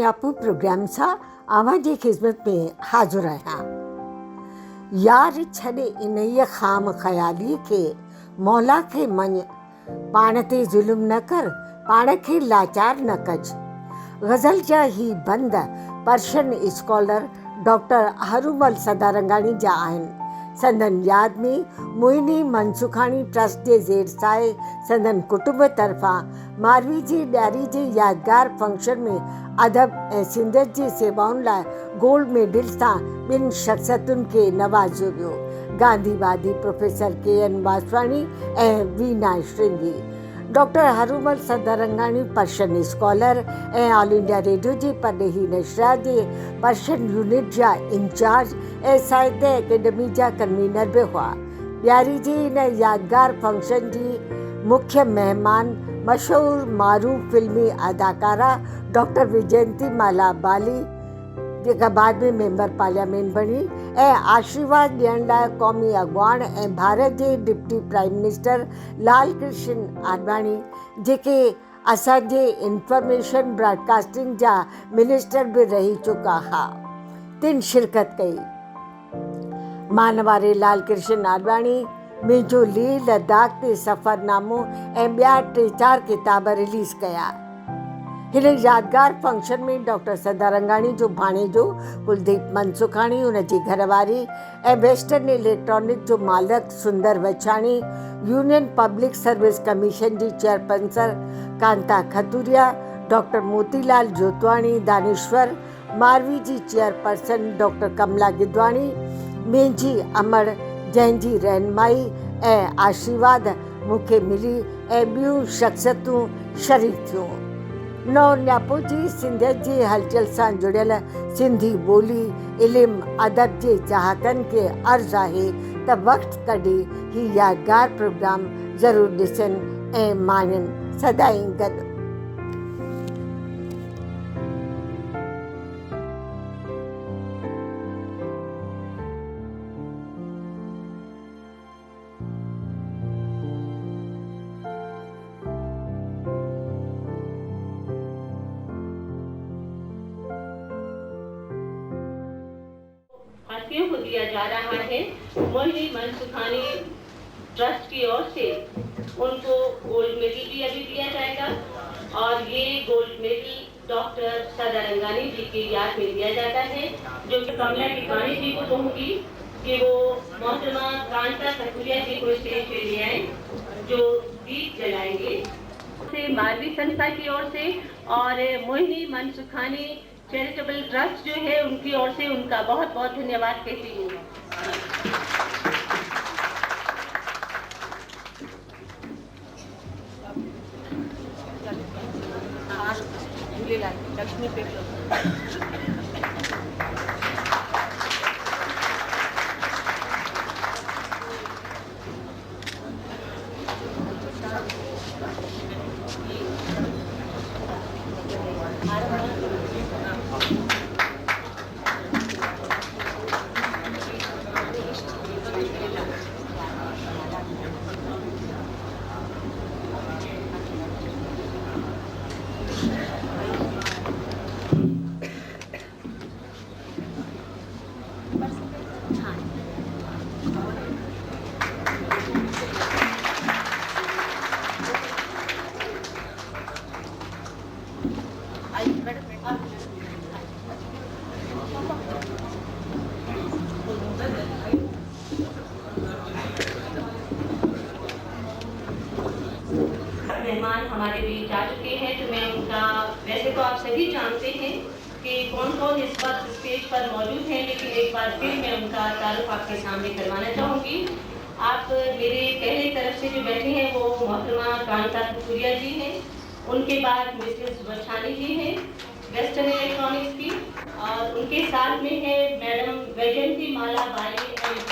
न्यापू programme सां आवां जी ख़िदमत में हाज़िर आहियां। यार छॾे इन्हीअ ख़ाम ख़यालीअ खे मौला खे मञ, पाण ते ज़ुल्म न कर, पाण खे लाचार न कज। ग़ज़ल जा ही बंद पर्शियन स्कॉलर डॉक्टर हरूमल सदारंगाणी जा आहिनि। संदन याद में मोहिनी मनसुखाणी ट्रस्ट जे ज़ेर साए संदन कुटुंब तरफ़ां मारवी जी ॾियारी जे यादगार फंक्शन में अदब ऐं सिंधियत जी सेवाउनि लाइ गोल्ड मेडल सां ॿिनि शख़्सियतुनि खे नवाज़ियो वियो। गांधीवादी प्रोफेसर KN वासवाणी ऐं वीना श्रृंगी। डॉक्टर हरूमल सदारंगाणी पर्शियन स्कॉलर ऐं ऑल इंडिया रेडियो जी परॾेही नशरा जे पर्शियन यूनिट जा इंचार्ज ऐं साहित्य अकेडमी जा कन्वीनर बि हुआ। ॾियारी जी इन यादगार फंक्शन जी मुख्य महिमान मशहूर मारूफ़ फिल्मी अदाकारा डॉक्टर विजयंती माला बाली, जेका बाद में मेंबर पार्लियामेंट बणी, ऐं आशीर्वाद ॾियण लाइ क़ौमी अॻुवान ऐं भारत जे deputy prime minister Lal Krishna Advani, जेके असांजे इंफॉर्मेशन ब्रॉडकास्टिंग जा मिनिस्टर बि रही चुका हुआ, तिन शिरकत कई। मानवारे लाल कृष्ण आडवाणी मुंहिंजो लेह लद्दाख ते सफ़रनामो ऐं ॿिया 3-4 किताब रिलीज़ कया। हिन यादगार फंक्शन में डॉक्टर सदारंगाणी जो भाणेजो कुलदीप मनसुखाणी, उन जी घरवारी ऐं वेस्टर्न इलेक्ट्रॉनिक जो मालिक सुंदर वछाणी, यूनियन पब्लिक सर्विस कमीशन जी चेयरपर्सन कांता खतूरिया, डॉक्टर मोतीलाल जोतवाणी दानेश्वर, मारवी जी चेयरपर्सन डॉक्टर कमला गिदवाणी, मुंहिंजी अमड़ जंहिंजी रहनुमाई ऐं आशीर्वाद मूंखे मिली ऐं ॿियूं शख़्सियतूं शरीक थियूं। नओं न्यापो जी सिंधियत जी हलचल सां जुड़ियल सिंधी ॿोली, इल्मु, अदब जे चाहतनि खे अर्ज़ु आहे त वक़्तु कढी ही यादगार प्रोग्राम ज़रूरु ॾिसनि ऐं माणनि। सदाईं गॾु। को दिया जा रहा है। मोहिनी मनसुखानी ट्रस्ट की ओर से उनको गोल्ड मेडल भी अभी दिया जाएगा और ये गोल्ड मेडल डॉक्टर सदारंगाणी जी की याद में दिया जाता है, जो कि कमला गिदवाणी जी को कहूँगी कि वो मोहतरमा कांता खतूरिया जी को स्टेज पे ले आए जो दीप जलाएंगे। से मारवी संस्था की ओर से और मोहिनी मनसुखानी चैरिटेबल ट्रस्ट जो है उनकी ओर से उनका बहुत बहुत धन्यवाद कहती हूँ। लक्ष्मी मेहमान हमारे बीच आ चुके हैं, तो मैं उनका, वैसे तो आप सभी जानते हैं कि कौन कौन इस वक्त स्टेज पर मौजूद हैं, लेकिन एक बार फिर मैं उनका तारुफ आपके सामने करवाना चाहूँगी। आप मेरे पहले तरफ से जो बैठे हैं वो मोहतरमा कांता खतूरिया जी हैं, उनके बाद मिसेस वछानी जी हैं वेस्टर्न इलेक्ट्रॉनिक्स की, और उनके साथ में है मैडम विजयंती माला बाली MP,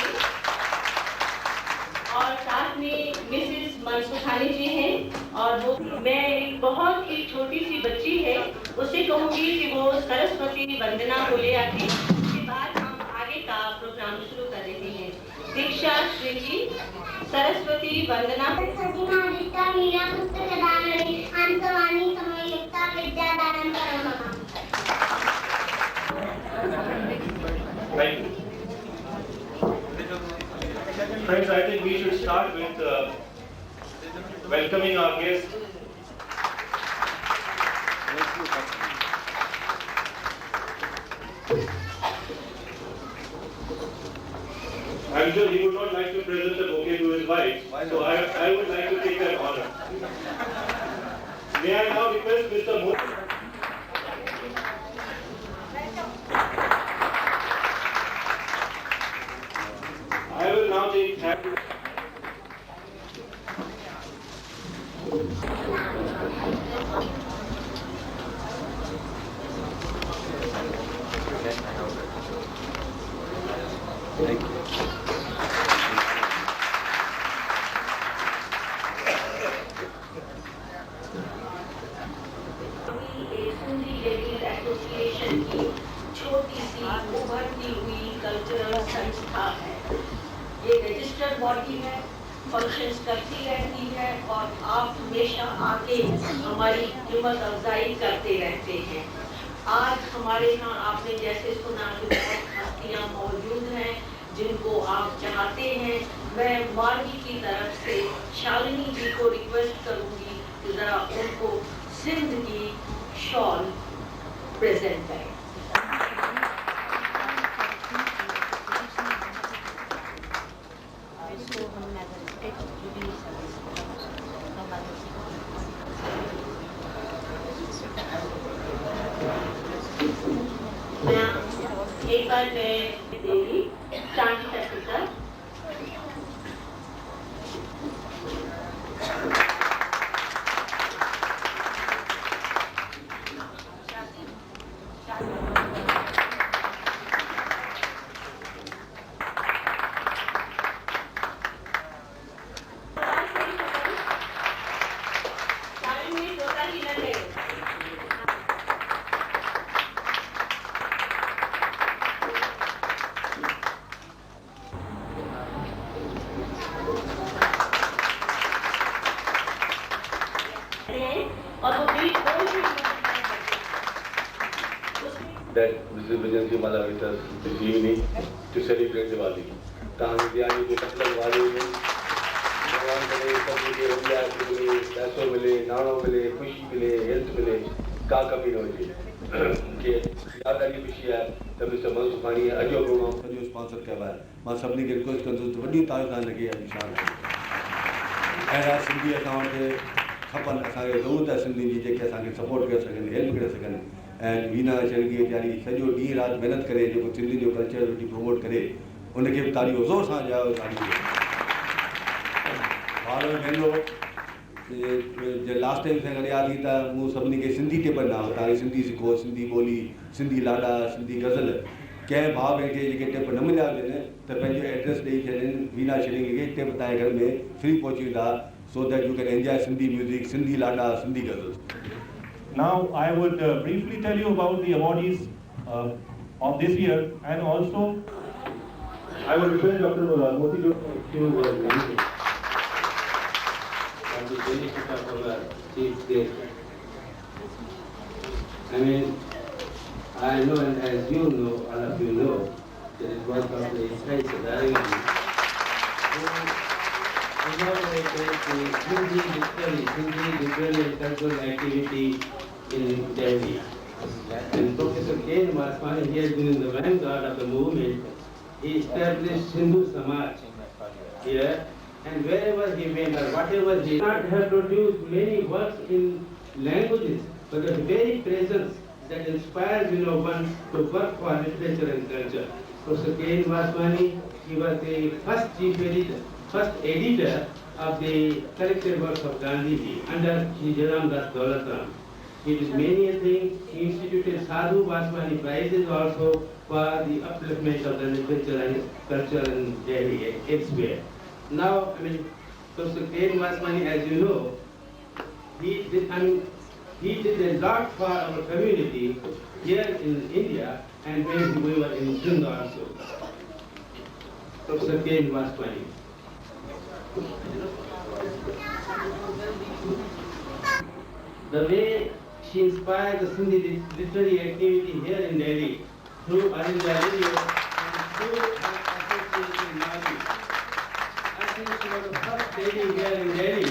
और साथ में मिसेस मनसुखानी जी हैं। और वो मैं एक बहुत ही छोटी सी बच्ची है, उससे कहूँगी कि वो सरस्वती वंदना को ले आती, उसके बाद हम आगे का प्रोग्राम शुरू कर रहे हैं। दीक्षा श्री सरस्वती वंदना मीरा पुस्तक दानणी अंतवाणी समयुक्ता विद्यादानं करोमः। Thank you. Friends, I think we should start with welcoming our guest. I'm sure he would not like to present the bouquet to his wife, so I would like to take that honor. May I now request Mr. Modi? I will now take Thank you. Association की छोटी C उभरती हुई cultural संस्था है। ये registered body है, functions करती रहती है और आप हमेशा आके हमारी हिम्मत अफजाई करते रहते हैं। आज हमारे यहाँ आपने जैसे सुना कि बहुत हस्तियाँ मौजूद हैं जिनको आप चाहते हैं। मैं मार्गी की तरफ से शालिनी जी को रिक्वेस्ट करूँगी कि ज़रा उनको सिंध की शॉल प्रेजेंट करें। एक बार मैं देवी चांदी तक that Mrs. Vijayanti Mala with us this evening to celebrate Diwali. कहानी दिवाली के मतलब वाले में भगवान करे सभी के रुपया मिले, पैसों मिले, नाणों मिले, खुशी मिले, हेल्थ मिले, का कमी न हुजे। के यादगारी खुशी है तब मिस्टर मनोज सुखानी अजो प्रोग्राम सॼो स्पॉन्सर कयो आहे। मां सभिनी खे रिक्वेस्ट कंदुसि त वॾी तारीफ़ लॻे आहे विशाल अहिड़ा सिंधी असां वटि खपनि। असांखे ज़रूरत आहे सिंधियुनि जी जेके असांखे सपोर्ट करे सघनि, हेल्प करे सघनि। ऐं वीना शर्गी वीचारी सॼो ॾींहुं राति महिनत करे जेको सिंधियुनि जो कल्चर वेठी प्रमोट करे उनखे बि तालियूं ज़ोर सां ॾियारो। तालियूं भाउर भेनरो लास्ट टाइम सां गॾु यादि थी त मूं सभिनी खे सिंधी टिप ॾिना हो, तव्हांखे सिंधी सिखो, सिंधी ॿोली, सिंधी लाॾा, सिंधी गज़ल। कंहिं भाउ भेण खे जेके टिप न मिलिया हुजनि त पंहिंजो एड्रेस ॾेई छॾनि, वीना शर्गी खे टिप तव्हांजे घर में फ्री पहुची वेंदा, so that you can enjoy Sindhi music, Sindhi lada, Sindhi ghazals. Now I would briefly tell you about the awardees of this year, and also I would request Dr. Moti to on the benefit of our chief guest. I mean, I know, and as you know, all of you know, that it was Dr. Isai Sadarani who inaugurated the Hindi literary and cultural activity in Delhi. And Professor K. Vaswani, he has been in the vanguard of the movement. He established Hindu Samaj here, and wherever he went or whatever he not have produced many works in languages, but the very presence that inspires one to work for literature and culture. Professor K. Vaswani, he was the first editor of the collected works of Gandhiji under Shri Jairam Das Daulatram. He did many things. He instituted Sadhu Vaswani prizes also for the upliftment of the literature and culture in Delhi and elsewhere. Now, Professor K. Vaswani, as you know, he did a lot for our community here in India and when we were in Sindh also. Professor K. Vaswani. The way she inspired the Sindhi literary activity here in Delhi through All India Radio and through her association Mali. I think she was the first lady here in Delhi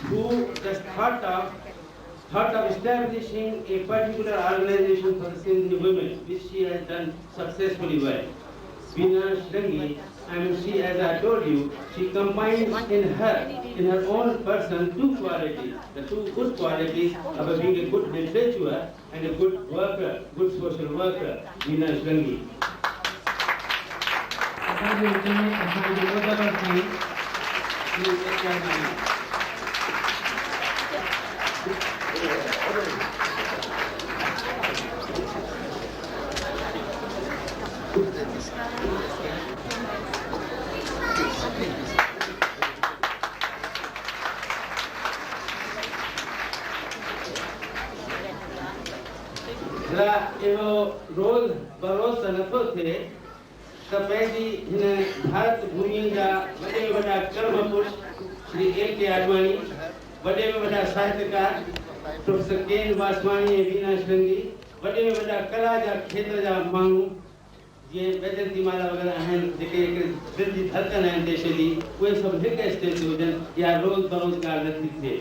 who just thought of establishing a particular organization for Sindhi women, which she has done successfully well. Veena Shringi, she, as I told you, she combines in her own person two qualities, the two good qualities of being a good literature and a good worker, good social worker, Veena Shringi. Rose boroughs नथो थे त पंहिंजी हिन भारत भूमि जा वॾे में वॾा कर्म पुरुष श्री A.K. आडवाणी, वॾे में वॾा साहित्यकार प्रोफेसर K.N. वासवाणी ऐं वीना श्रृंगी, वॾे में वॾा कला जा खेत्र जा माण्हू जीअं वैजयंती माला वग़ैरह आहिनि जेके दिलि जी धड़कन आहिनि देश जी, उहे सभु हिकु स्टेज ते हुजनि या रोज़ बरोज़ ॻाल्हि नथी थिए।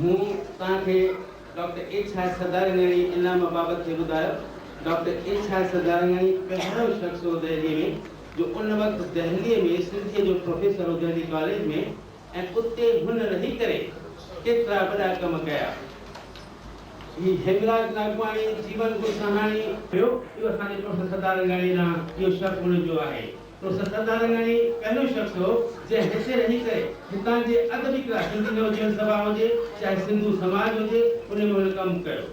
मूं तव्हांखे डॉक्टर H. सदारंगाणी इनाम बाबति ॿुधायो। Doctor H. सदारंगाणी पहिरियों शख़्स हो दिल्ली में जो उन वक़्तु दिल्लीअ में सिंधीअ जो प्रोफेसर हो दिल्ली कॉलेज में, ऐं उते हुन रही करे केतिरा वॾा कम कया। ही हेमराज नागवाणी जीवन गुरसाहाणी इहो असांजे प्रोफेसर सदारंगाणी ना इहो शख़्स हुनजो आहे। प्रोफेसर सदारंगाणी पहिरियों शख़्स हो जंहिं हिते रही करे हितां जे अदबी क्लास सिंधी नवजीवन सभा हुजे चाहे सिंधु समाज हुजे उन में हुन कमु कयो।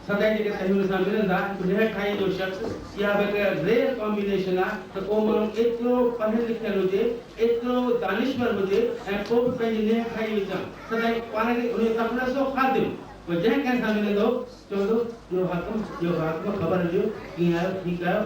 सदाईं जेके तव्हां हुन सां मिलंदा उन ठाही जो शख़्स इहा बि रेयर कॉम्बिनेशन आहे त को माण्हू एतिरो पढ़ियलु लिखियलु हुजे, एतिरो दानिश्वर हुजे ऐं पोइ बि पंहिंजी नेह ठाही विझां। सदाईं पाण खे उन सपना सो खादिम पोइ जंहिं कंहिं सां मिलंदो चवंदो इहो हाकिम ख़बर ॾियो कीअं आहियो, ठीकु आहियो,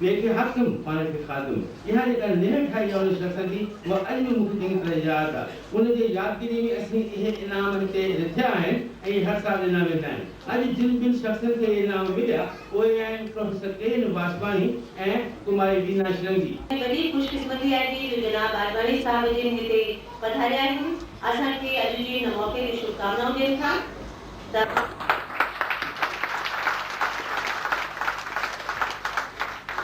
ॿिए खे हाकिम पाण खे खादिम। इहा जेका नेह ठाही आहे उन शख़्स जी उहा अॼु बि मूंखे चङी तरह यादि आहे। उनजे यादगिरी में असीं इहे इनाम हिते रिथिया आहिनि ऐं हर साल इनाम वेंदा आहिनि। अॼु जिन ॿिनि शख़्सनि खे इनाम मिलिया उहे आहिनि प्रोफेसर K.N. वासवाणी ऐं कुमारी वीना श्रृंगी। वॾी ख़ुशकिस्मती आहे जो जनाब आडवाणी साहब जिन हिते पधारिया आहिनि। असांखे अॼु जे हिन मौक़े ते शुभकामनाऊं ॾियनि था।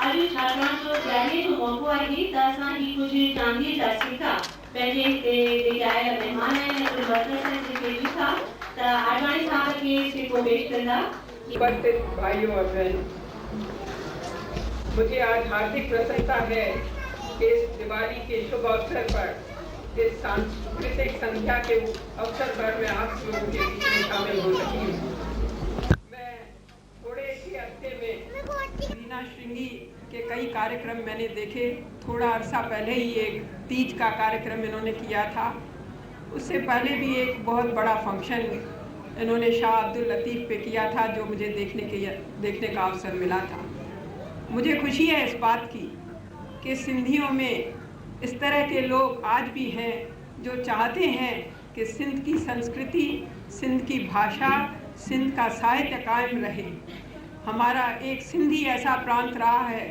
अॼु छाकाणि जो ॾियारीअ जो मौक़ो आहे त असां ही कुझु चांदीअ जा सिक्का पंहिंजे हिते जेके आयल महिमान आहिनि उहे वरितनि जेके ॾिठा त आडवाणी साहब खे सिक्को पेश कंदा। उपस्थित भाइयों और बहनों, मुझे आज हार्दिक प्रसन्नता है कि इस दिवाली के शुभ अवसर पर इस सांस्कृतिक संध्या के अवसर पर मैं आप लोगों के बीच में शामिल हो सकी हूँ। मैं थोड़े ही हफ्ते में वीना श्रृंगी के कई कार्यक्रम मैंने देखे। थोड़ा अरसा पहले ही एक तीज का कार्यक्रम इन्होंने किया था। उससे पहले भी एक बहुत बड़ा फंक्शन इन्होंने शाह अब्दुल लतीफ़ पे किया था जो मुझे देखने का अवसर मिला था। मुझे खुशी है इस बात की कि सिंधियों में इस तरह के लोग आज भी हैं जो चाहते हैं कि सिंध की संस्कृति, सिंध की भाषा, सिंध का साहित्य कायम रहे। हमारा एक सिंधी ऐसा प्रांत रहा है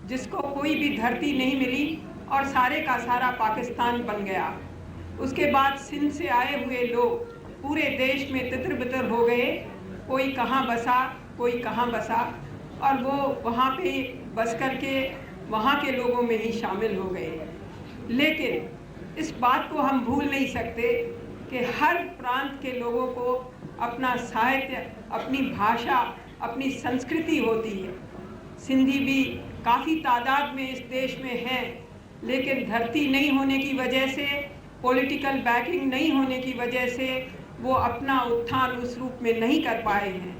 जिसको कोई भी धरती नहीं मिली और सारे का सारा पाकिस्तान बन गया। उसके बाद सिंध से आए हुए लोग पूरे देश में तितर बितर हो गए, कोई कहाँ बसा कोई कहाँ बसा, और वो वहाँ पे बस करके वहाँ के लोगों में ही शामिल हो गए। लेकिन इस बात को हम भूल नहीं सकते कि हर प्रांत के लोगों को अपना साहित्य, अपनी भाषा, अपनी संस्कृति होती है। सिंधी भी काफ़ी तादाद में इस देश में हैं, लेकिन धरती नहीं होने की वजह से, पॉलिटिकल बैकिंग नहीं होने की वजह से वो अपना उत्थान उस रूप में नहीं कर पाए हैं।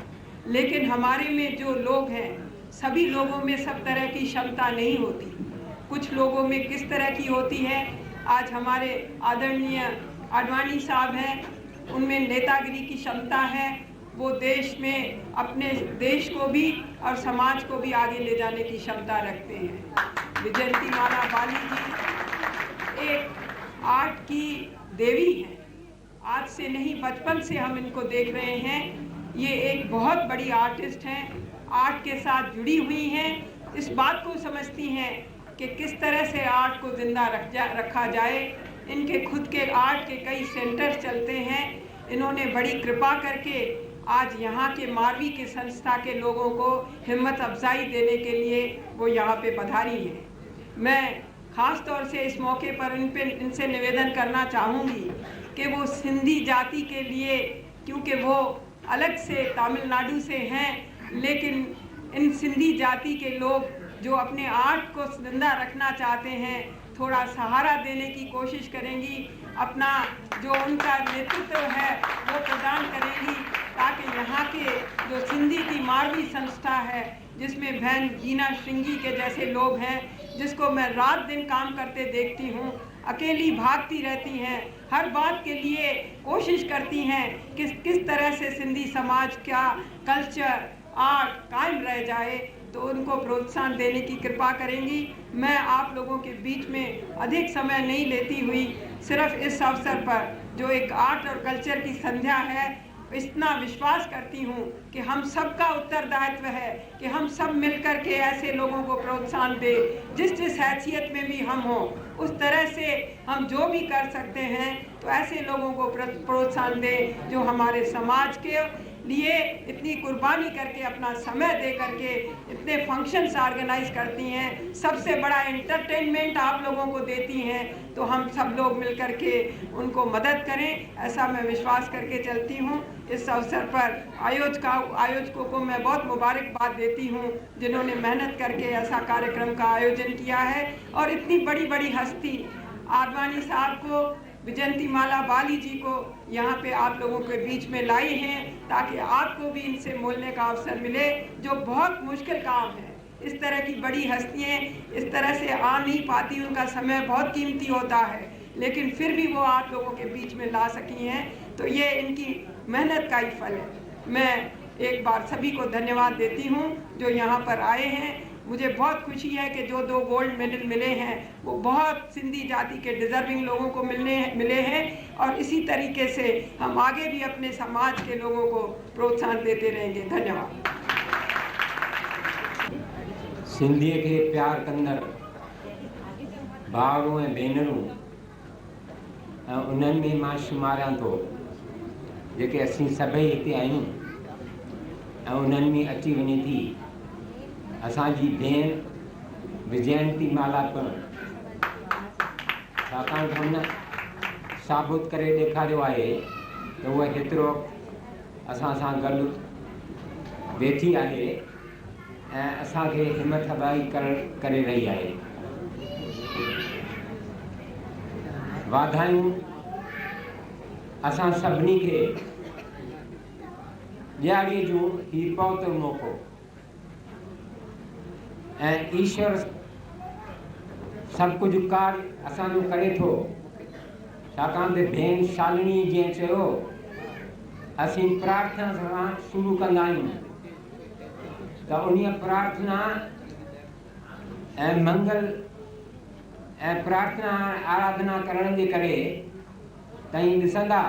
लेकिन हमारे में जो लोग हैं, सभी लोगों में सब तरह की क्षमता नहीं होती। कुछ लोगों में किस तरह की होती है, आज हमारे आदरणीय आडवाणी साहब हैं, उनमें नेतागिरी की क्षमता है। वो देश में अपने देश को भी और समाज को भी आगे ले जाने की क्षमता रखते हैं। विजयंती माला बाली जी एक आर्ट की देवी हैं। आज से नहीं, बचपन से हम इनको देख रहे हैं। ये एक बहुत बड़ी आर्टिस्ट हैं, आर्ट के साथ जुड़ी हुई हैं, इस बात को समझती हैं कि किस तरह से आर्ट को जिंदा रखा जाए। इनके खुद के आर्ट के कई सेंटर चलते हैं। इन्होंने बड़ी कृपा करके आज यहाँ के मारवी के संस्था के लोगों को हिम्मत अफजाई देने के लिए वो यहाँ पे पधारी हैं। मैं ख़ास तौर से इस मौके पर इनसे निवेदन करना चाहूँगी कि वो सिंधी जाति के लिए, क्योंकि वो अलग से तमिलनाडु से हैं, लेकिन इन सिंधी जाति के लोग जो अपने आर्ट को जिंदा रखना चाहते हैं, थोड़ा सहारा देने की कोशिश करेंगी, अपना जो उनका नेतृत्व है वो प्रदान करेंगी, ताकि यहाँ के जो सिंधी की मारवी संस्था है, जिसमें बहन जीना श्रृंगी के जैसे लोग हैं, जिसको मैं रात दिन काम करते देखती हूँ, अकेली भागती रहती हैं, हर बात के लिए कोशिश करती हैं किस तरह से सिंधी समाज का कल्चर आर्ट कायम रह जाए, तो उनको प्रोत्साहन देने की कृपा करेंगी। मैं आप लोगों के बीच में अधिक समय नहीं लेती हुई सिर्फ इस अवसर पर जो एक आर्ट और कल्चर की संध्या है, इतना विश्वास करती हूँ कि हम सबका उत्तरदायित्व है कि हम सब मिलकर के ऐसे लोगों को प्रोत्साहन दें, जिस हैसियत में भी हम हों, उस तरह से हम जो भी कर सकते हैं तो ऐसे लोगों को प्रोत्साहन दें जो हमारे समाज के लिए इतनी कुर्बानी करके अपना समय दे करके इतने फंक्शंस ऑर्गेनाइज करती हैं, सबसे बड़ा एंटरटेनमेंट आप लोगों को देती हैं, तो हम सब लोग मिलकर के उनको मदद करें, ऐसा मैं विश्वास करके चलती हूँ। इस अवसर पर आयोजकों को मैं बहुत मुबारकबाद देती हूँ, जिन्होंने मेहनत करके ऐसा कार्यक्रम का आयोजन किया है और इतनी बड़ी बड़ी हस्ती आडवाणी साहब को, विजयंती माला बाली जी को यहाँ पे आप लोगों के बीच में लाए हैं, ताकि आपको भी इनसे मिलने का अवसर मिले, जो बहुत मुश्किल काम है। इस तरह की बड़ी हस्तियाँ इस तरह से आ नहीं पाती, उनका समय बहुत कीमती होता है, लेकिन फिर भी वो आप लोगों के बीच में ला सकी हैं, तो ये इनकी मेहनत का ही फल है। मैं एक बार सभी को धन्यवाद देती हूँ जो यहाँ पर आए हैं। मुझे बहुत खुशी है कि जो 2 गोल्ड मेडल मिले हैं वो बहुत सिंधी जाति के डिज़र्विंग लोगों को मिले हैं, और इसी तरीके से हम आगे भी अपने समाज के लोगों को प्रोत्साहन देते रहेंगे। धन्यवाद। सिंधीअ खे प्यार कंदड़ भाउरूं ऐं भेनरूं ऐं उन्हनि में मां शुमारियां थो जेके असीं सभई हिते आहियूं, ऐं उन्हनि में अची वञे थी असांजी भेण विजयंती माला पिणु, छाकाणि त हुन साबित करे ॾेखारियो आहे त उहा हेतिरो असां सां गॾु वेठी आहे ऐं असांखे हिमत अफ़ज़ाई करे रही आहे। वाधायूं असां सभिनी खे ॾियारीअ जो हीउ पवित्र मौक़ो ऐं ईश्वर सभु कुझु कार्य असांजो करे थो, छाकाणि त भेण शालिनी जीअं चयो, असीं प्रार्थना सां शुरू कंदा आहियूं, त उन प्रार्थना ऐं मंगल ऐं प्रार्थना आराधना करण जे करे तव्हां ॾिसंदा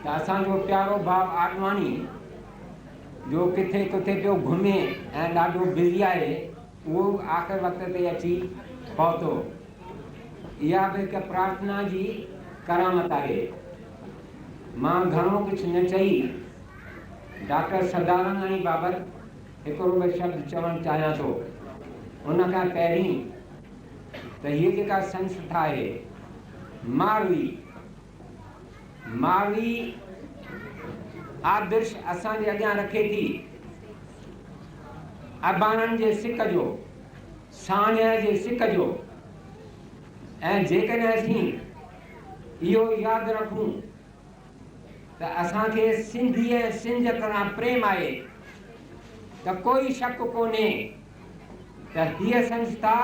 त असांजो प्यारो भाउ आडवाणी जो किथे किथे पियो घुमे ऐं ॾाढो बिज़ी आहे, उहो आख़िर वक़्त ते अची पहुतो। इहा बि हिकु प्रार्थना जी करामत आहे। मां घणो कुझु न चई डॉक्टर सदानंदाणी बाबति हिकिड़ो ॿ शब्द चवणु चाहियां थो। उन खां पहिरीं त हीअ जेका संस्था आहे मारवी आदर्श असांजे अॻियां रखे थी अबाणनि जे सिक जो, साणिया जे सिक जो, ऐं जेकॾहिं असीं इहो यादि रखूं त असांखे सिंधी ऐं सिंधियत सां प्रेम आहे, त कोई शक कोन्हे त हीअ संस्था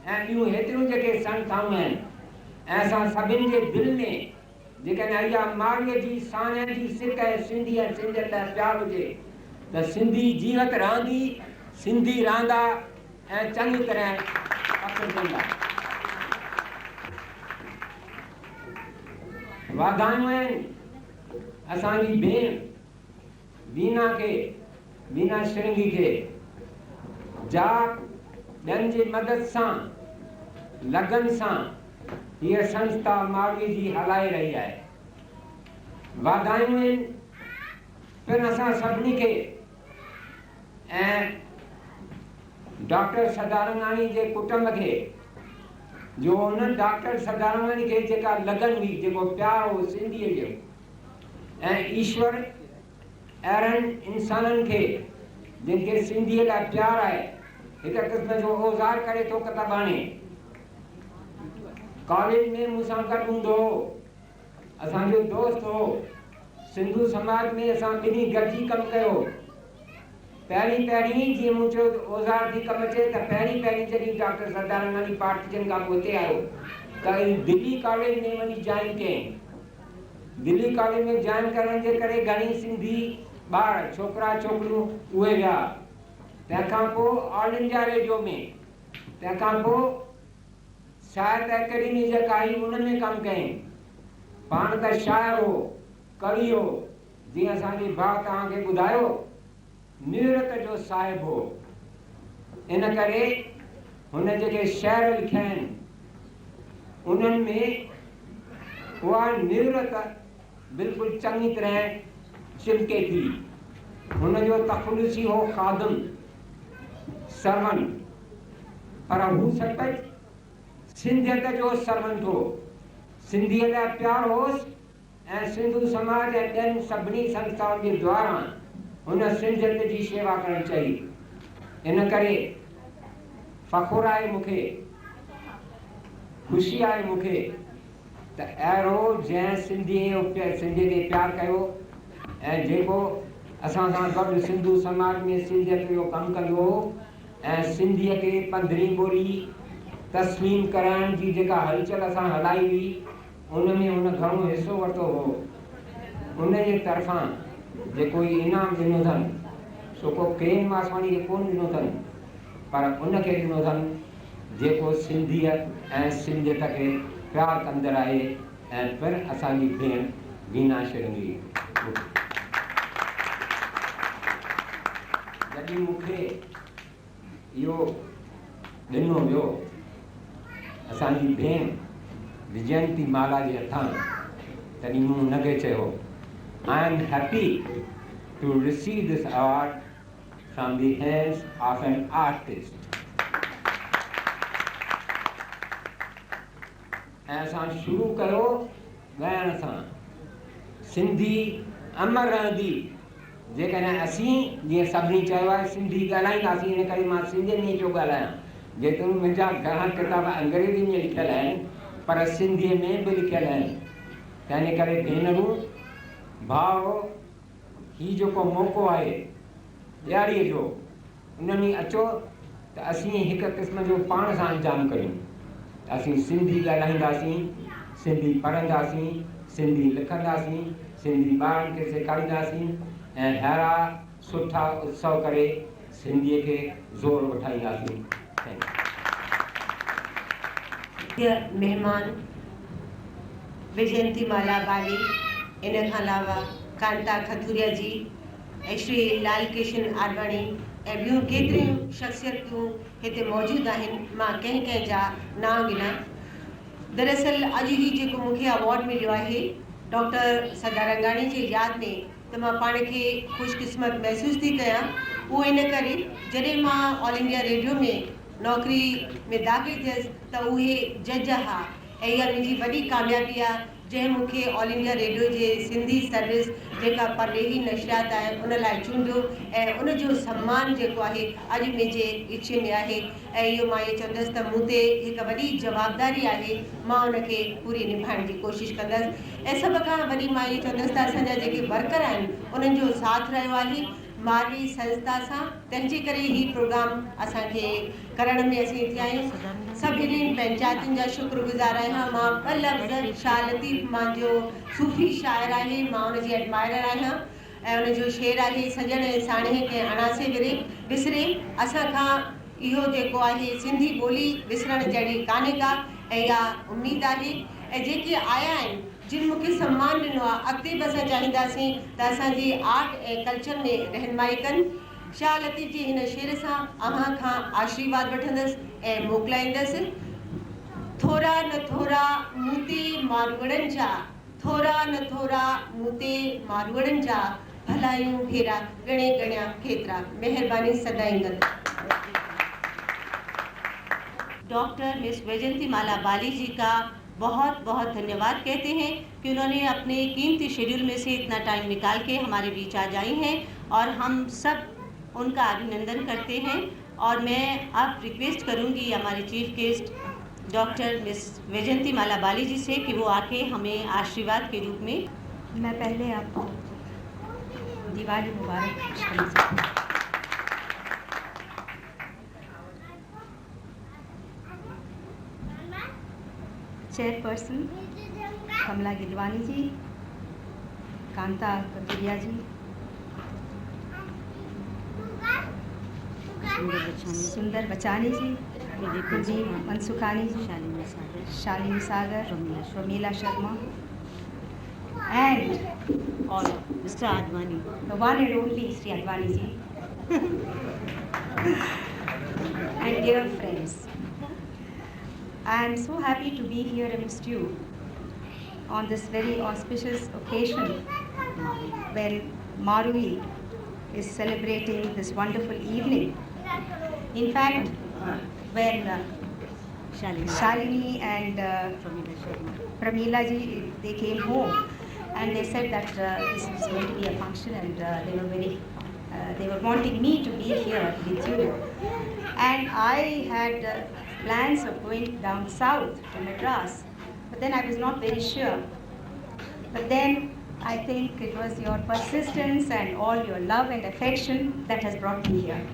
ऐं ॿियूं हेतिरियूं जेके संस्थाऊं आहिनि ऐं असां सभिनि जे दिलि में जेकॾहिं इहा मारवीअ जी साणिया जी सिक ऐं सिंधी ऐं सिंधियत ऐं प्यार हुजे त सिंधी जीवत रहंदी, सिंधी रहंदा ऐं चङी तरह पकड़ंदा। वाधायूं आहिनि असांजी भेण वीना श्रृंगी खे जा ॿियनि जी मदद सां लगन सां हीअ संस्था मावी जी हलाए रही आहे। वाधायूं आहिनि पिण असां सभिनी खे ऐं डॉक्टर सदारंगाणी जे कुटुंब खे जो उन डॉक्टर सदारंगाणी खे जेका लगन हुई, जेको प्यार हो सिंधीअ जो, ऐं ईश्वर अहिड़नि इंसाननि खे जिनखे सिंधीअ लाइ प्यार आहे हिकु क़िस्म जो औज़ार करे थो किताब आणे। कॉलेज में मूंसां गॾु हूंदो हो, असांजो दोस्त हो, सिंधू समाज में असां ॿिन्ही गॾिजी कमु कयो। पहिरीं जीअं मूं चयो औज़ार थी कमु अचे त पहिरीं जॾहिं डॉक्टर सदारंगाणी पार्टीजन खां पोइ हिते आयो त दिल्ली कॉलेज में वञी जॉइन कयईं। दिल्ली कॉलेज में जॉइन करण जे करे घणी सिंधी ॿार छोकिरा छोकिरियूं उहे विया। तंहिंखां पोइ ऑल इंडिया रेडियो में, तंहिंखां पोइ साहित्य अकेडमी जेका आई उन में कमु कयईं। पाण त शाइर हो, कवि हो, जीअं असांजे भाउ तव्हांखे ॿुधायो निवृत जो साहिब हो। इन करे हुन जेके शेर लिखिया आहिनि उन्हनि में उहा निवृत बिल्कुलु चङी तरह चिमके थी। हुनजो तख़लुसी हो ख़ादम सरवन, पर हू सचुपचु सिंधियत जो सरवंत हो। सिंधीअ लाइ प्यार होसि ऐं सिंधू समाज ऐं ॿियनि सभिनी संस्थाउनि जे द्वारा हुन सिंधियत जी शेवा करणु चाहिए। इन करे फ़ख़ुरु आहे मूंखे, ख़ुशी आहे मूंखे त अहिड़ो जंहिं सिंधीअ खे प्यारु कयो ऐं जेको असां सां गॾु सिंधू समाज में सिंधियत जो कमु कंदो हो ऐं सिंधीअ खे पंद्रहीं ॿोली तस्लीम कराइण जी जेका हलचल असां हलाई हुई उन में हुन घणो हिसो वरितो हो। उन जे तरफ़ां जेको इनाम ॾिनो अथनि सो को केन मासवाणी खे कोन ॾिनो अथनि, पर उनखे ॾिनो अथनि जेको सिंधियत ऐं सिंधियत खे प्यारु कंदड़ आहे ऐं पिण असांजी भेण वीना श्रृंगी। जॾहिं मूंखे इहो ॾिनो वियो असांजी भेण विजयंती माला जे हथां, तॾहिं मूं हुनखे चयो I am happy to receive this award from the hands of an artist. ऐं असां शुरू कयो ॻाइण सां। सिंधी अमर रहंदी जेकॾहिं असीं जीअं सभिनी चयो आहे सिंधी ॻाल्हाईंदासीं। इन करे मां सिंधीअ में पियो ॻाल्हायां। जेतिरो मुंहिंजा घणा किताब अंग्रेजी में लिखियल आहिनि पर सिंधीअ में बि लिखियल आहिनि। त इन करे भेनरूं भाउ हीउ जेको मौक़ो आहे ॾियारीअ जो उन में अचो त असीं हिकु क़िस्म जो पाण सां इंतज़ाम कयूं। असीं सिंधी ॻाल्हाईंदासीं, सिंधी पढ़ंदासीं, सिंधी लिखंदासीं, सिंधी ॿारनि खे सेखारींदासीं ऐं अहिड़ा सुठा उत्सव करे सिंधीअ खे ज़ोर वठाईंदासीं। मेहमान विजयंती माला बाली, इन खां अलावा कांता खथुरिया जी ऐं श्री लाल कृष्ण आडवाणी ऐं ॿियूं केतिरियूं शख़्सियतूं हिते मौजूदु आहिनि। मां कंहिं जा नाम गिना। दरअसल अॼु ही जेको मूंखे अवॉर्ड मिलियो आहे डॉक्टर सदारंगाणी जी यादि में, त मां पाण खे ख़ुशकिस्मत महसूसु थी कयां। उहो इन करे जॾहिं मां ऑल इंडिया रेडियो में नौकरी में दाख़िल थियसि त उहे जज हा ऐं इहा मुंहिंजी वॾी कामयाबी आहे जंहिं मूंखे ऑल इंडिया रेडियो जे सिंधी सर्विस जेका परवेही नशरियात आहे उन लाइ चूंडियो ऐं उनजो सम्मान जेको आहे अॼु मुंहिंजे इच्छे में आहे। ऐं इहो मां इहो चवंदसि त मूं ते हिकु वॾी जवाबदारी आहे, मां उनखे पूरी निभाइण जी कोशिशि कंदसि। ऐं सभ खां वॾी मां इहो चवंदसि त असांजा जेके वर्कर आहिनि उन्हनि जो साथ रहियो आहे मारवी संस्था सां, तंहिंजे करे ही प्रोग्राम असांखे करण में असीं थिया आहियूं। सभिनी पंचायतुनि जा शुक्रगुज़ार आहियां। मां ॿ लफ़्ज़ शाह लतीफ़ मुंहिंजो सूफ़ी शाइर आहे, मां उनजी एडमायरर आहियां ऐं उनजो शेर आहे सजण साणे के अणासे विसरे। असांखां इहो जेको आहे सिंधी ॿोली विसरण जहिड़ी कान्हे का ऐं इहा उमेदु आहे। ऐं जेके आया आहिनि जिन मूंखे सम्मान ॾिनो आहे अॻिते बि असां चाहींदासीं त असांजी आर्ट ऐं कल्चर में रहनुमाई कनि। शाह लतीफ़ जी हिन शेर सां अव्हां खां आशीर्वाद वठंदसि ऐं मोकिलाईंदसि। थोरा न थोरा मूं ते मारवड़नि जा, थोरा न थोरा मूं ते मारवड़नि जा, भलायूं फेरा गणे गणिया केतिरा। महिरबानी सदाईंदड़। डॉक्टर मिस वैजयंती माला बाली जी का बहुत बहुत धन्यवाद कहते हैं कि उन्होंने अपने कीमती शेड्यूल में से इतना टाइम निकाल के हमारे बीच आ जाई हैं और हम सब उनका अभिनंदन करते हैं। और मैं अब रिक्वेस्ट करूंगी हमारे chief guest doctor miss Vaijayanti Mala Bali ji से कि वो आके हमें आशीर्वाद के रूप में। मैं पहले आपको दिवाली मुबारक करना चाहती हूँ। चेयरपर्सन कमला गिलवानी जी, कांता कतुरिया जी, सुंदर बचानी जी, कुलदीप मनसुखानी जी, शालिनी सागर, रमीला शर्मा, and और mister Advani, the one and only Sri Advani ji. And dear friends, I am so happy to be here amidst you on this very auspicious occasion when Marui is celebrating this wonderful evening. In fact, when Shalini and Pramila ji, they came home and they said that this is going to be a function, and they were wanting me to be here with you. And I had plans of going down south to Madras, but then I was not very sure. But then I think it was your persistence and all your love and affection that has brought me here.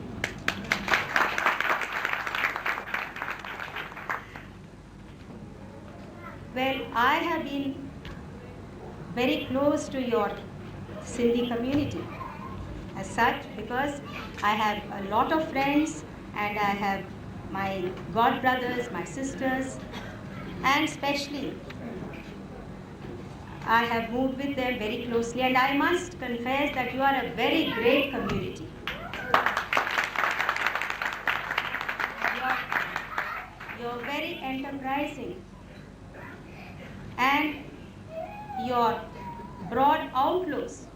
Well, I have been very close to your Sindhi community as such because I have a lot of friends and I have my god brothers, my sisters, and especially I have moved with them very closely, and I must confess that you are a very great community. You're very enterprising, and your broad outlooks,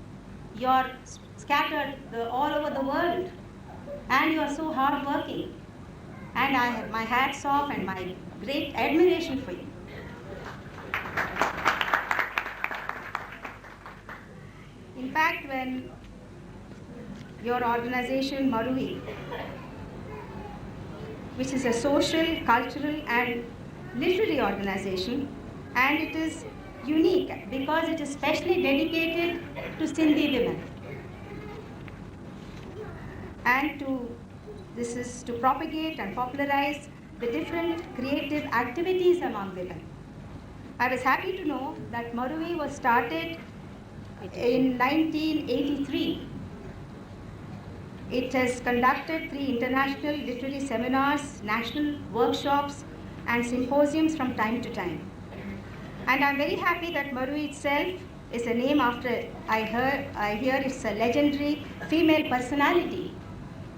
you're scattered all over the world, and you are so hardworking. And I have my hats off and my great admiration for you. In fact, when your organization Marui, which is a social, cultural and literary organization, and it is unique because it is specially dedicated to Sindhi women. And this is to propagate and popularize the different creative activities among women. I was happy to know that Marui was started in 1983. It has conducted 3 international literary seminars, national workshops, and symposiums from time to time. And I'm very happy that Marui itself is a name after, I hear it's a legendary female personality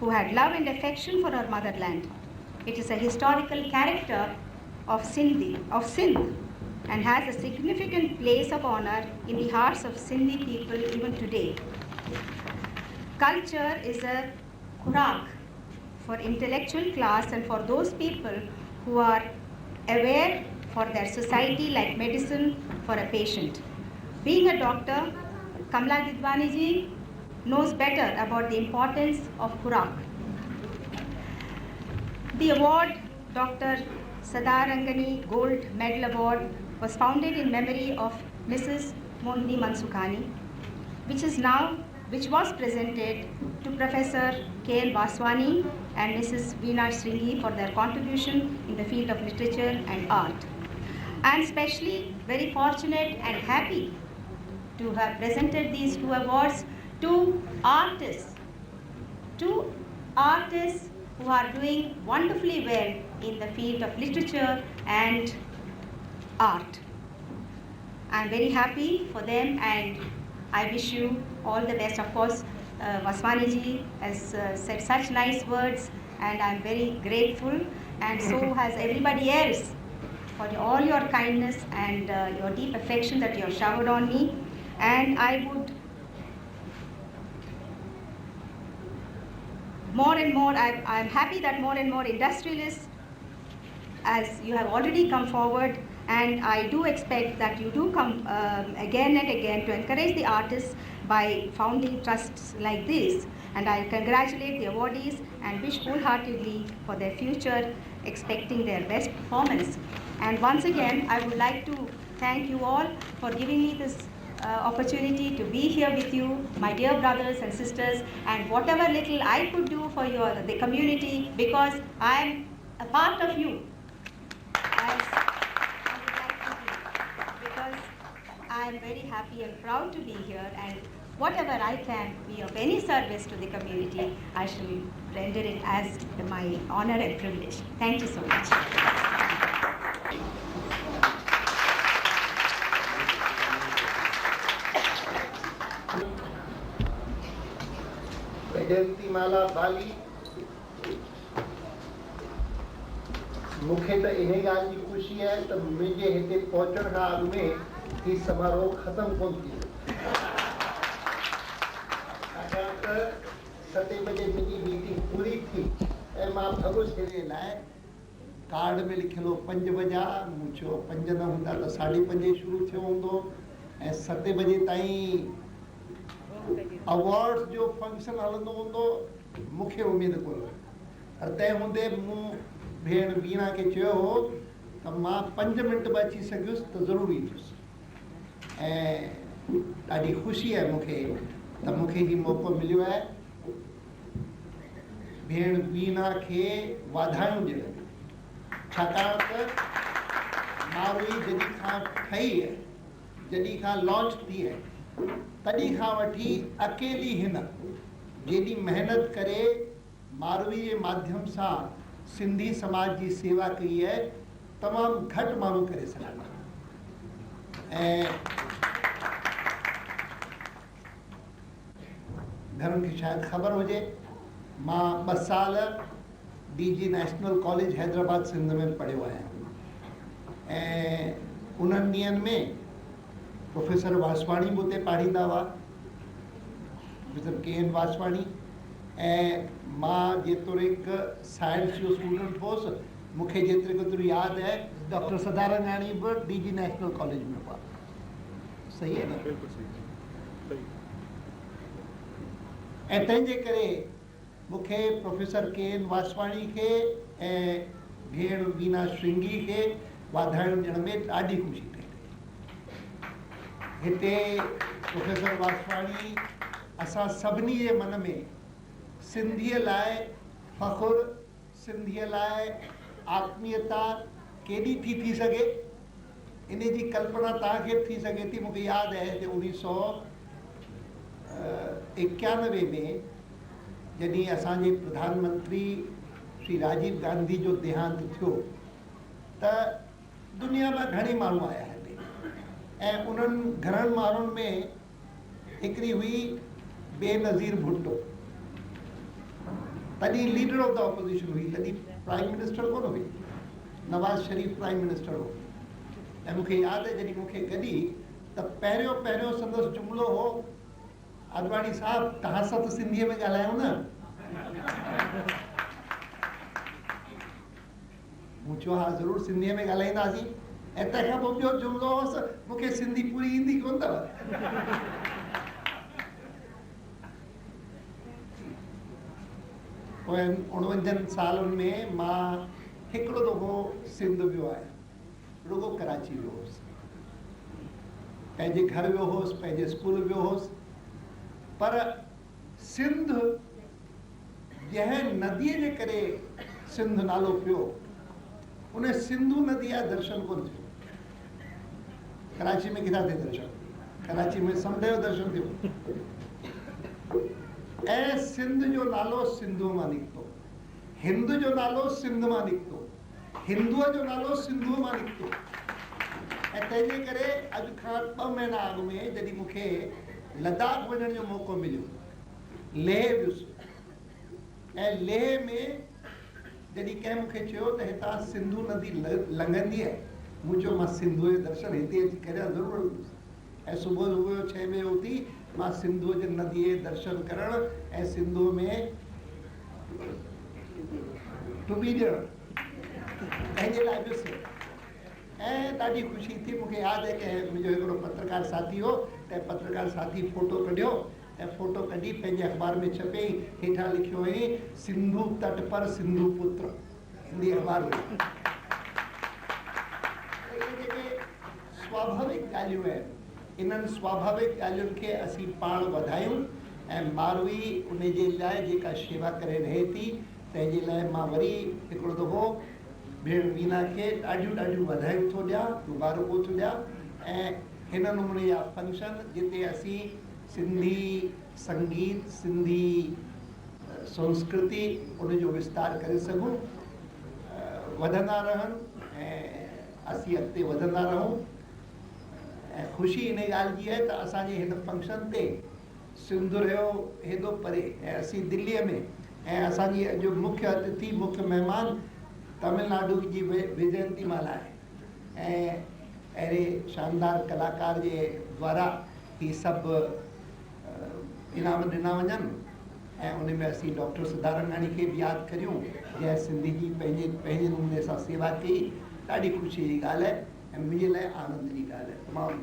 who had love and affection for her motherland. It is a historical character of Sindh, and has a significant place of honor in the hearts of Sindhi people even today. Culture is a khuraak for intellectual class and for those people who are aware for their society like medicine for a patient. Being a doctor, Kamla Gidwani ji knows better about the importance of khuraak. The award, Dr. Sadarangani Gold Medal Award, was founded in memory of Mrs. Mohini Mansukhani, which was presented to Professor K.L. Vaswani and Mrs. Veena Sringhi for their contribution in the field of literature and art. I am especially very fortunate and happy to have presented these 2 awards to artists who are doing wonderfully well in the field of literature and art. I'm very happy for them, and I wish you all the best. Of course, Vaswani ji has said such nice words, and I'm very grateful, and so has everybody else for all your kindness and your deep affection that you have showered on me. And I would more and more, I'm happy that more and more industrialists, as you have already come forward, and I do expect that you do come again and again to encourage the artists by founding trusts like this. And I congratulate the awardees and wish wholeheartedly for their future, expecting their best performance. And once again, I would like to thank you all for giving me this opportunity to be here with you, my dear brothers and sisters, and whatever little I could do for the community, because I am a part of you. As I would like to be, because I am very happy and proud to be here, and whatever I can be of any service to the community, I shall render it as my honor and privilege. Thank you so much. Vaijayanti Mala Bali मूंखे त इन ॻाल्हि जी ख़ुशी आहे त मुंहिंजे हिते पहुचण खां अॻु में ही समारोह ख़तमु कोन थी वियो, छाकाणि त 7 बजे मुंहिंजी मीटिंग पूरी थी ऐं मां भॻो छेड़े लाइ कार्ड में लिखियलु 5 बजा, मूं चयो 5 न हूंदा त 5:30 शुरू थियो हूंदो ऐं 7 बजे ताईं अवार्ड्स जो फंक्शन हलंदो हूंदो, मूंखे उमेद कोन। पर तंहिं हूंदे मूं भेण वीणा खे चयो हो त मां 5 मिंट में अची सघियुसि त ज़रूरु ईंदुसि, ऐं ॾाढी ख़ुशी आहे मूंखे त मूंखे हीउ मौक़ो मिलियो आहे भेण वीणा खे वाधायूं ॾियण, छाकाणि त मारुई जॾहिं खां ठही आहे, जॾहिं खां लॉन्च थी आहे, तॾहिं खां वठी अकेली हिन जेॾी महिनत करे मारवी जे माध्यम सां सिंधी समाज जी सेवा कई आहे, तमामु घटि माण्हू करे सघंदा। ऐं घणनि खे शायदि ख़बर हुजे, मां 2 साल DG national college Hyderabad Sindh में पढ़ियो आहियां, ऐं उन्हनि ॾींहंनि में प्रोफेसर वासवाणी बि उते पढ़ींदा हुआ, प्रोफेसर KN वासवाणी, ऐं मां जेतोणीक साइंस जो स्टूडेंट हुउसि, मूंखे जेतिरे केतिरो यादि आहे डॉक्टर सदारंगाणी बि DG नेशनल कॉलेज में हुआ। सही आहे न? ऐं तंहिंजे करे मूंखे प्रोफेसर KN वासवाणी खे ऐं भेण वीणा श्रृंगी खे वाधायूं ॾियण में ॾाढी ख़ुशी थिए। हिते प्रोफेसर वासवाणी असां सभिनी जे मन में सिंधीअ लाइ फ़ख़ुरु, सिंधीअ लाइ आत्मीयता केॾी थी सघे, इन जी कल्पना तव्हांखे थी सघे थी। मूंखे यादि आहे त 1991 में जॾहिं असांजे प्रधानमंत्री श्री राजीव गांधी जो देहांत थियो त दुनिया में घणे माण्हू आया हिते, ऐं उन्हनि घणनि माण्हुनि में हिकिड़ी हुई बेनज़ीर भुट्टो, तॾहिं लीडर ऑफ द ऑपोजिशन हुई, तॾहिं प्राइम मिनिस्टर कोन हुई, नवाज़ शरीफ़ प्राइम मिनिस्टर हो। ऐं मूंखे यादि आहे जॾहिं मूंखे गॾी त पहिरियों संदसि जुमिलो हो, आडवाणी साहब तव्हां सां त सिंधीअ में ॻाल्हायूं न। मूं चयो हा ज़रूरु सिंधीअ में ॻाल्हाईंदासीं, ऐं तंहिंखां पोइ ॿियो जुमिलो हुअसि, मूंखे सिंधी पूरी ईंदी कोन अथव। पोइ 49 सालनि में मां हिकिड़ो दफ़ो सिंध वियो आहियां, रुगो कराची वियो हुउसि, पंहिंजे घर वियो हुउसि, पंहिंजे स्कूल वियो हुउसि, पर सिंध जंहिं नदीअ जे करे सिंध नालो पियो, उन सिंधु नदी जा दर्शन कोन थियो। कराची में किथां थिए दर्शन? कराची में समुंड जो दर्शन थियो। ऐं सिंध जो नालो सिंधु मां निकितो, हिंद जो नालो सिंध मां निकितो, हिंदूअ जो नालो सिंधु मां निकितो। ऐं तंहिंजे करे अॼु खां 2 महीना अॻु में जॾहिं मूंखे लद्दाख वञण जो मौक़ो मिलियो, लेह वियुसि, ऐं लेह में जॾहिं कंहिं मूंखे चयो त हितां सिंधु नदी लंघंदी आहे, मूं चयो मां सिंधु जे दर्शन हिते अची करियां ज़रूरु। ऐं सुबुह सुबुह जो 6 बजे उथी मां सिंधु जे नदीअ जे दर्शन करणु ऐं सिंधु में टुॿी ॾियणु पंहिंजे लाइ वियुसि। ऐं ॾाढी ख़ुशी थी। मूंखे यादि आहे कि मुंहिंजो हिकिड़ो पत्रकार साथी हो, त पत्रकार साथी फ़ोटो कढियो ऐं फ़ोटो कढी पंहिंजे अख़बार में छपियईं। हेठां लिखियो हुई सिंधु तट पर सिंधु पुत्र, हिंदी अख़बार में। इहे जेके स्वाभाविक ॻाल्हियूं आहिनि, इन्हनि स्वाभाविक ॻाल्हियुनि खे असीं पाण वधायूं ऐं मारवी उन जे लाइ जेका शेवा करे रहे थी, तंहिंजे लाइ मां वरी हिकिड़ो दफ़ो भेण वीना खे ॾाढियूं वाधायूं थो ॾियां, मुबारकूं थो ॾियां। ऐं हिन नमूने जा फंक्शन जिते असीं सिंधी संगीत, सिंधी संस्कृति उनजो विस्तार करे सघूं, वधंदा रहनि ऐं असीं अॻिते वधंदा रहूं। ऐं ख़ुशी इन ॻाल्हि जी आहे त असांजे हिन फंक्शन ते सिंधु रहियो हेॾो परे ऐं असीं दिल्लीअ में, ऐं असांजी अॼु मुख्य अतिथि, मुख्य महिमान तमिलनाडु जी विजयंतीमाला आहे। ऐं अहिड़े शानदार कलाकार जे द्वारा ही सभु इनाम ॾिना वञनि ऐं उन में असीं डॉक्टर सुधारंगाणी खे बि यादि करियूं, जंहिं सिंधी जी पंहिंजे नमूने सां सेवा कई। ॾाढी ख़ुशी जी ॻाल्हि आहे ऐं मुंहिंजे लाइ आनंद जी ॻाल्हि आहे। तमामु